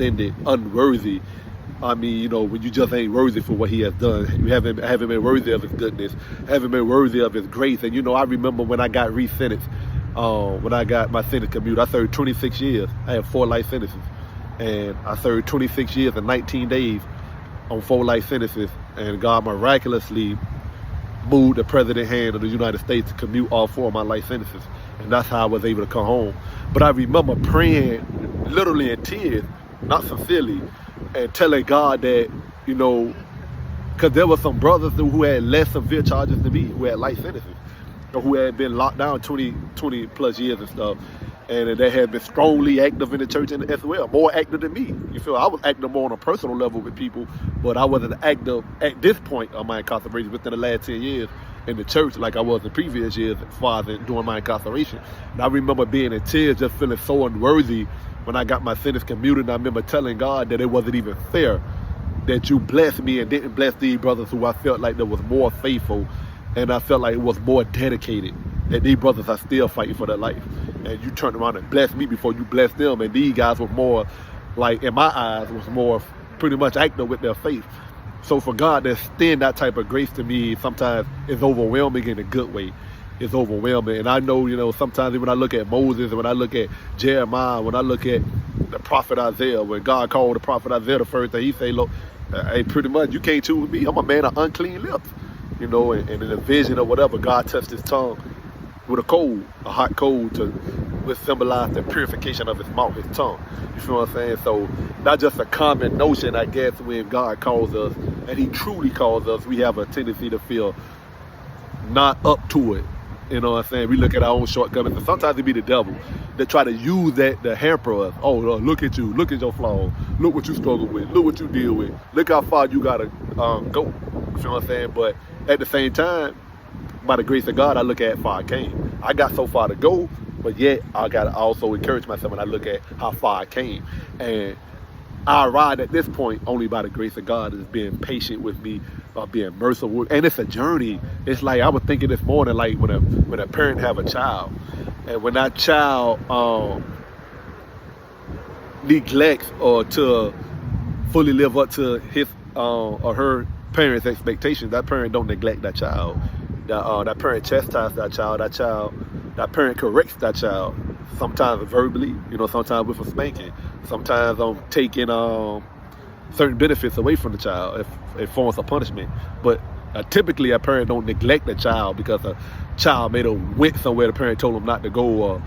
extended unworthy. I mean, you know, when you just ain't worthy for what he has done. You haven't been worthy of his goodness, haven't been worthy of his grace. And, you know, I remember when I got re-sentenced, when I got my sentence commuted, I served 26 years. I had 4 life sentences. And I served 26 years and 19 days on 4 life sentences. And God miraculously moved the president hand of the United States to commute all 4 of my life sentences. And that's how I was able to come home. But I remember praying literally in tears, not sincerely, and telling God that, you know, because there were some brothers who had less severe charges than me, who had life sentences, or who had been locked down 20 plus years and stuff, and they had been strongly active in the church as well, more active than me. You feel I was active more on a personal level with people, but I wasn't active at this point of my incarceration within the last 10 years in the church like I was in previous years as far as during my incarceration. And I remember being in tears, just feeling so unworthy when I got my sentence commuted. And I remember telling God that it wasn't even fair that you blessed me and didn't bless these brothers who I felt like that was more faithful, and I felt like it was more dedicated, that these brothers are still fighting for their life. And you turned around and blessed me before you blessed them. And these guys were more, like, in my eyes, was more pretty much active with their faith. So for God to extend that type of grace to me sometimes is overwhelming in a good way. It's overwhelming. And I know, you know, sometimes when I look at Moses and when I look at Jeremiah, when I look at the prophet Isaiah, when God called the prophet Isaiah the first thing, he say, look, hey, pretty much, you can't choose me. I'm a man of unclean lips. You know, and in a vision or whatever, God touched his tongue with a hot coal which symbolized the purification of his mouth, his tongue. You feel what I'm saying? So not just a common notion, I guess, when God calls us, and he truly calls us, we have a tendency to feel not up to it. You know what I'm saying? We look at our own shortcomings, and sometimes it be the devil that try to use that to hamper us. Oh, look at you. Look at your flaws. Look what you struggle with. Look what you deal with. Look how far you got to go. You feel what I'm saying? But at the same time, by the grace of God, I look at how far I came. I got so far to go, but yet I got to also encourage myself when I look at how far I came. And I arrived at this point only by the grace of God, is being patient with me, being merciful. And it's a journey. It's like I was thinking this morning, like when a parent have a child, and when that child neglects or to fully live up to his or her parents' expectations, that parent don't neglect that child. That parent chastises that child. That parent corrects that child. Sometimes verbally, you know, sometimes with a spanking. Sometimes taking certain benefits away from the child if forms of punishment. But typically, a parent don't neglect the child because a child may have went somewhere the parent told them not to go,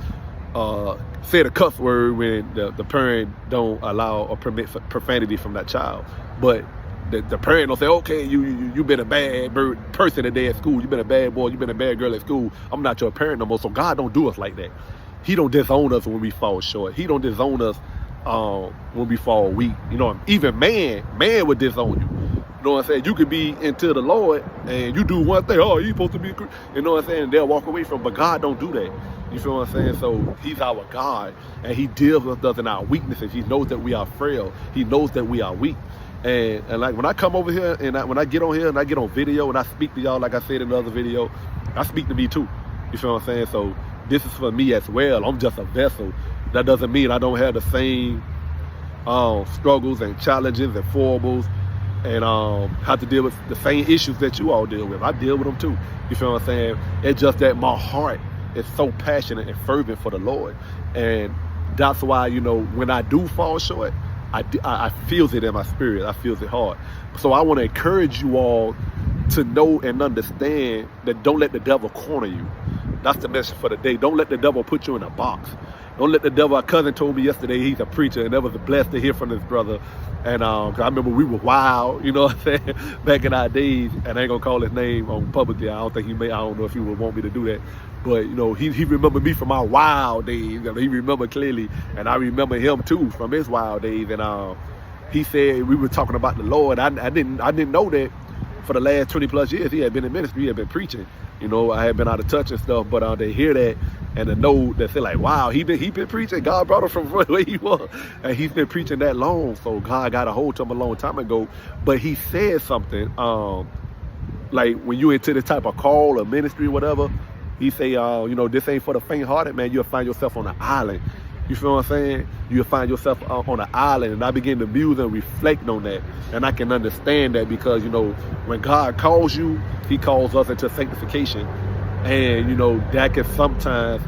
or said a cuss word when the parent don't allow or permit profanity from that child. But the parent don't say, okay, you been a bad person today at school. You been a bad boy. You been a bad girl at school. I'm not your parent no more. So God don't do us like that. He don't disown us when we fall short. He don't disown us when we fall weak. You know, even man would disown you. You know what I'm saying? You could be into the Lord and you do one thing. Oh, you supposed to be, you know what I'm saying? And they'll walk away from. But God don't do that. You feel what I'm saying? So he's our God, and he deals with us in our weaknesses. He knows that we are frail. He knows that we are weak. And like when I come over here and when I get on here and I get on video and I speak to y'all, like I said in the other video, I speak to me too. You feel what I'm saying? So this is for me as well. I'm just a vessel. That doesn't mean I don't have the same struggles and challenges and foibles and have to deal with the same issues that you all deal with. I deal with them too. You feel what I'm saying? It's just that my heart is so passionate and fervent for the Lord. And that's why, you know, when I do fall short, I feel it in my spirit. I feel it hard. So I want to encourage you all to know and understand that don't let the devil corner you. That's the message for the day. Don't let the devil put you in a box. Don't let the devil. Our cousin told me yesterday he's a preacher, and that was a blessed to hear from his brother. And I remember we were wild, you know what I'm saying, back in our days. And I ain't gonna call his name on publicly. I don't think he may. I don't know if he would want me to do that. But you know, he remembered me from our wild days. He remembered clearly, and I remember him too from his wild days. And he said we were talking about the Lord. I didn't know that for the last 20 plus years he had been in ministry. He had been preaching. You know, I had been out of touch and stuff, but they hear that and to know that they're like, wow, he been preaching. God brought him from where he was, and he's been preaching that long. So God got a hold to him a long time ago. But he said something like when you into this type of call or ministry or whatever, he say, you know, this ain't for the faint-hearted, man. You'll find yourself on an island. You feel what I'm saying? You'll find yourself on an island, and I begin to muse and reflect on that. And I can understand that because, you know, when God calls you, he calls us into sanctification. And, you know, that can sometimes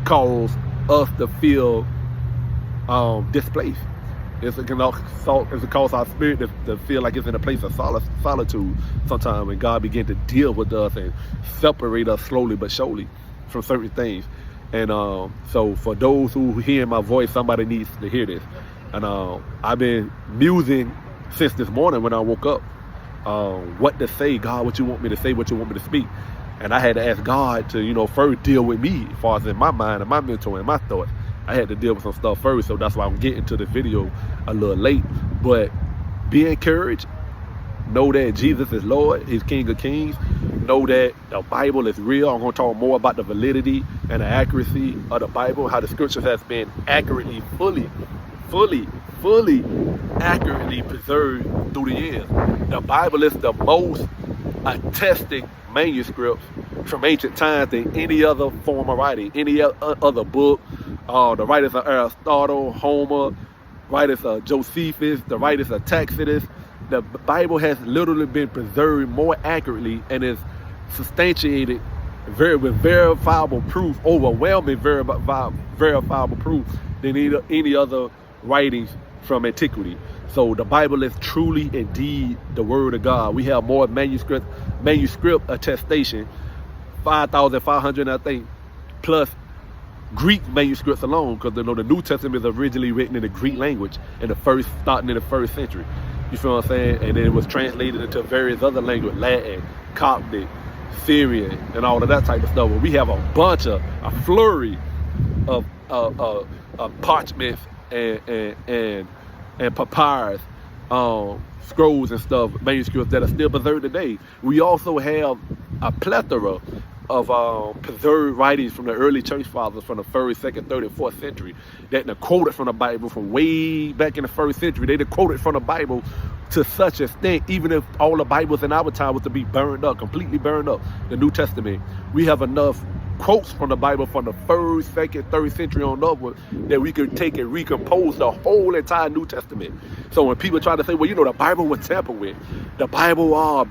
cause us to feel displaced. It can cause our spirit to feel like it's in a place of solitude sometimes when God begins to deal with us and separate us slowly but surely from certain things. And so for those who hear my voice, somebody needs to hear this. And I've been musing since this morning when I woke up. What to say, God, what you want me to say, what you want me to speak. And I had to ask God to, you know, first deal with me as far as in my mind and my mental and my thoughts. I had to deal with some stuff first, so that's why I'm getting to the video a little late. But be encouraged. Know that Jesus is Lord. He's King of Kings. Know that the Bible is real. I'm going to talk more about the validity and the accuracy of the Bible, how the scriptures has been accurately, fully accurately preserved through the years. The Bible is the most attested manuscripts from ancient times than any other form of writing, any other book. The writers of Aristotle, Homer, writers of Josephus, the writers of Tacitus. The Bible has literally been preserved more accurately and is substantiated with verifiable proof, overwhelming verifiable proof than any other writings from antiquity. So the Bible is truly indeed the word of God. We have more manuscript attestation, 5,500 I think, plus Greek manuscripts alone, because you know the New Testament is originally written in the Greek language starting in the first century. You feel what I'm saying? And then it was translated into various other languages, Latin, Coptic, Syrian, and all of that type of stuff. But we have a flurry of parchments and papyrus, scrolls and stuff, manuscripts that are still preserved today. We also have a plethora of preserved writings from the early church fathers from the 1st, 2nd, 3rd, and 4th century that they quoted from the Bible from way back in the 1st century. They quoted from the Bible to such an extent, even if all the Bibles in our time was to be burned up, completely burned up, the New Testament, we have enough quotes from the Bible from the 1st, 2nd, 3rd century on upward that we could take and recompose the whole entire New Testament. So when people try to say, well, you know, the Bible was tampered with, the Bible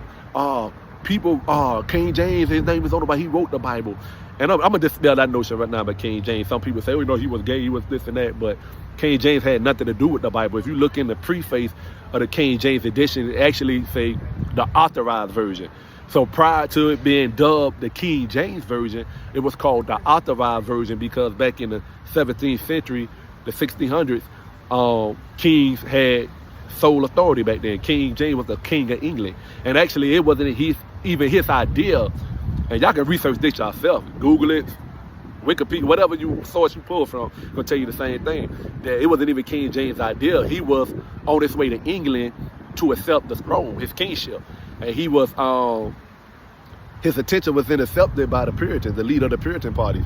King James, his name is on the Bible, he wrote the Bible. And I'm gonna dispel that notion right now about King James. Some people say, oh, you know, he was gay, he was this and that, but King James had nothing to do with the Bible. If you look in the preface of the King James edition, it actually say the authorized version. So prior to it being dubbed the King James Version, it was called the authorized version because back in the 17th century, the 1600s, kings had sole authority back then. King James was the king of England. And actually it wasn't even his idea. And y'all can research this yourself. Google it, Wikipedia, whatever source you pull from, gonna tell you the same thing. That it wasn't even King James' idea. He was on his way to England to accept the throne, his kingship. And he was, his attention was intercepted by the Puritans, the leader of the Puritan parties.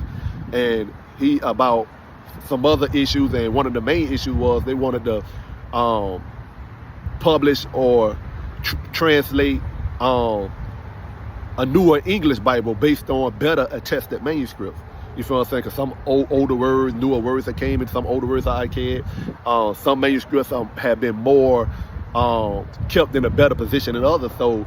And he, about some other issues, and one of the main issues was they wanted to publish or translate a newer English Bible based on better attested manuscripts. You feel what I'm saying? Because some older words, newer words that came in, some older words are archaic. Some manuscripts have been more kept in a better position than others. So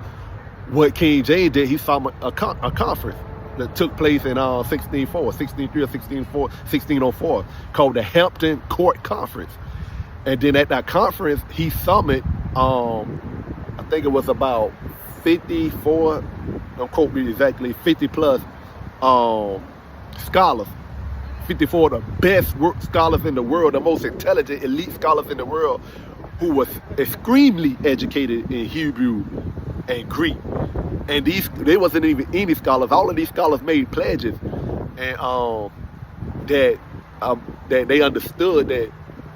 what King James did, he saw a conference that took place in 1604 called the Hampton Court Conference. And then at that conference, he summoned, I think it was about 54, don't quote me exactly, 50 plus scholars, 54 of the best scholars in the world, the most intelligent, elite scholars in the world, who was extremely educated in Hebrew and Greek. And they wasn't even any scholars. All of these scholars made pledges, and that they understood that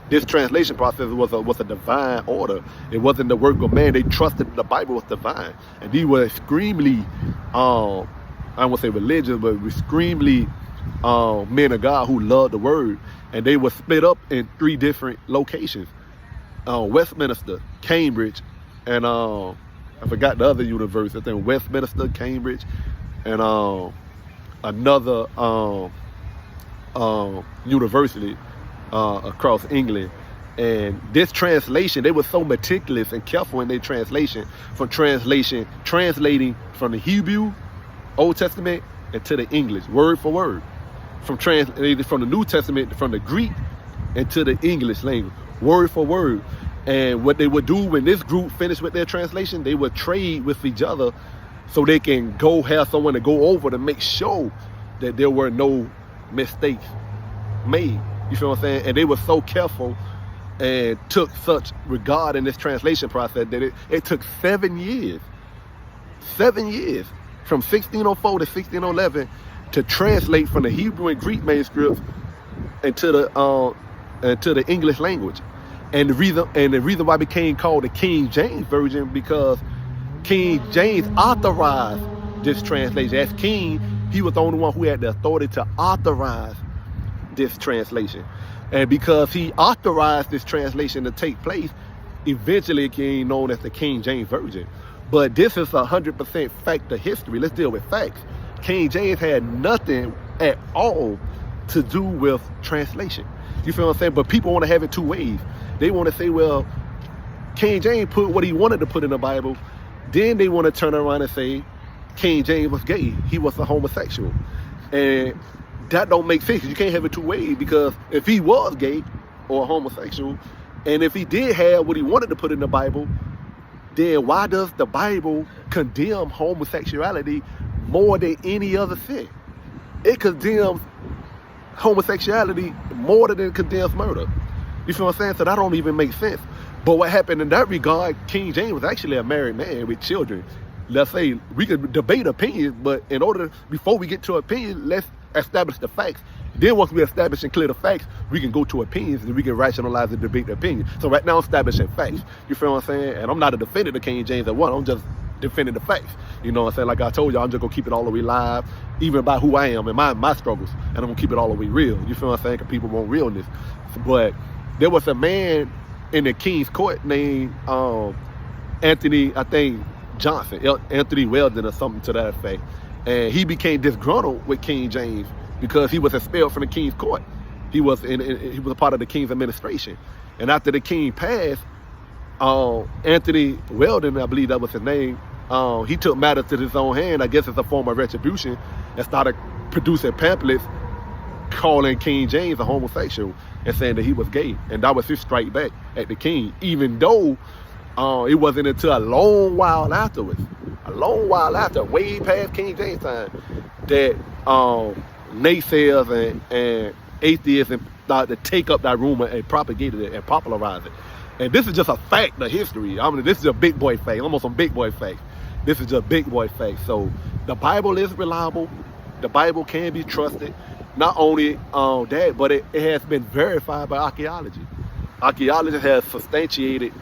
this translation process was a divine order. It wasn't the work of man. They trusted the Bible was divine, and these were extremely, I won't say religious, but extremely men of God who loved the word. And they were split up in 3 different locations: Westminster, Cambridge, and I forgot the other university. I think Westminster, Cambridge, and another university across England. And this translation, they were so meticulous and careful in their translation, translating from the Hebrew Old Testament into the English, word for word, translating from the New Testament, from the Greek into the English language, word for word. And what they would do when this group finished with their translation, they would trade with each other so they can go have someone to go over to make sure that there were no mistakes made. You feel what I'm saying? And they were so careful and took such regard in this translation process that it took 7 years. 7 years from 1604 to 1611 to translate from the Hebrew and Greek manuscripts into the English language. And the reason why it became called the King James Version, because King James authorized this translation. As king, he was the only one who had the authority to authorize this translation. And because he authorized this translation to take place, eventually it became known as the King James Version. But this is 100% fact of history. Let's deal with facts. King James had nothing at all to do with translation. You feel what I'm saying? But people want to have it two ways. They want to say, well, King James put what he wanted to put in the Bible. Then they want to turn around and say King James was gay. He was a homosexual. And that don't make sense. You can't have it two ways, because if he was gay or homosexual, and if he did have what he wanted to put in the Bible, then why does the Bible condemn homosexuality more than any other sin? It condemns homosexuality more than it condemns murder. You feel what I'm saying? So that don't even make sense. But what happened in that regard, King James was actually a married man with children. Let's say we could debate opinions, but before we get to opinions, let's establish the facts. Then once we establish and clear the facts, we can go to opinions and we can rationalize and debate the opinion. So right now I'm establishing facts. You feel what I'm saying? And I'm not a defender of King James at one. I'm just defending the facts. You know what I'm saying? Like I told you, I'm just gonna keep it all the way live, even about who I am and my struggles. And I'm gonna keep it all the way real. You feel what I'm saying? Because people want realness. But there was a man in the King's Court named Anthony, I think Johnson, Anthony Weldon or something to that effect. And he became disgruntled with King James because he was expelled from the King's Court. He was a part of the King's administration. And after the King passed, Anthony Weldon, I believe that was his name, he took matters to his own hand, I guess as a form of retribution, and started producing pamphlets calling King James a homosexual and saying that he was gay. And that was his strike back at the king, even though it wasn't until a long while afterwards, way past King James time, that naysayers and atheists started to take up that rumor and propagated it and popularized it. And this is just a fact of history. I mean, this is a big boy fact, almost some big boy fact. This is just big boy fact. So the Bible is reliable. The Bible can be trusted. Not only that, but it has been verified by archaeology. Archaeology has substantiated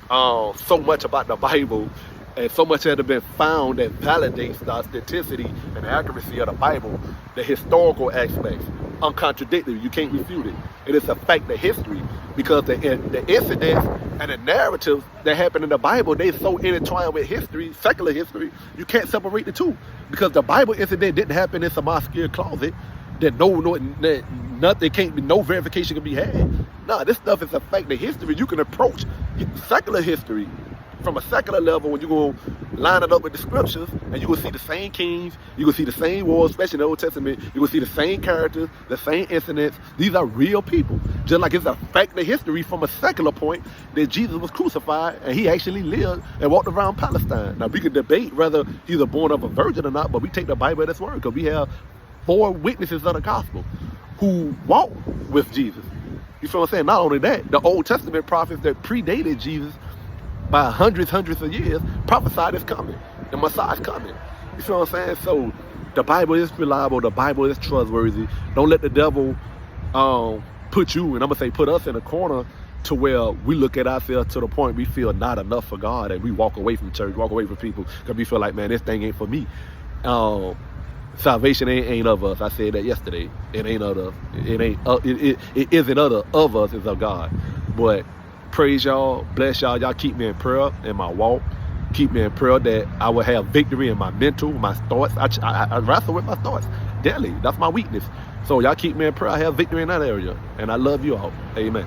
so much about the Bible, and so much has been found that validates the authenticity and accuracy of the Bible, the historical aspects, uncontradictory. You can't refute it. It is a fact of history, because the incidents and the narratives that happen in the Bible, they're so intertwined with history, secular history, you can't separate the two. Because the Bible incident didn't happen in some obscure closet that nothing can't be, no verification can be had. No, this stuff is a fact of history. You can approach secular history from a secular level when you go line it up with the scriptures, and you will see the same kings, you will see the same wars, especially in the Old Testament. You will see the same characters, the same incidents. These are real people. Just like it's a fact of history from a secular point that Jesus was crucified and he actually lived and walked around Palestine. Now we can debate whether he was born of a virgin or not, but we take the Bible at its word, because we have 4 witnesses of the gospel who walked with Jesus. You feel what I'm saying? Not only that, the Old Testament prophets that predated Jesus by hundreds of years prophesied is coming. The Messiah's coming. You feel what I'm saying? So the Bible is reliable. The Bible is trustworthy. Don't let the devil put you, and I'm going to say put us in a corner to where we look at ourselves to the point we feel not enough for God, and we walk away from church, walk away from people, because we feel like, man, this thing ain't for me. Salvation ain't of us. I said that yesterday. It ain't of us. It isn't of us. It's of God. But praise y'all, bless y'all. Y'all keep me in prayer in my walk. Keep me in prayer that I will have victory in my mental, my thoughts. I wrestle with my thoughts daily. That's my weakness. So y'all keep me in prayer. I have victory in that area. And I love you all. Amen.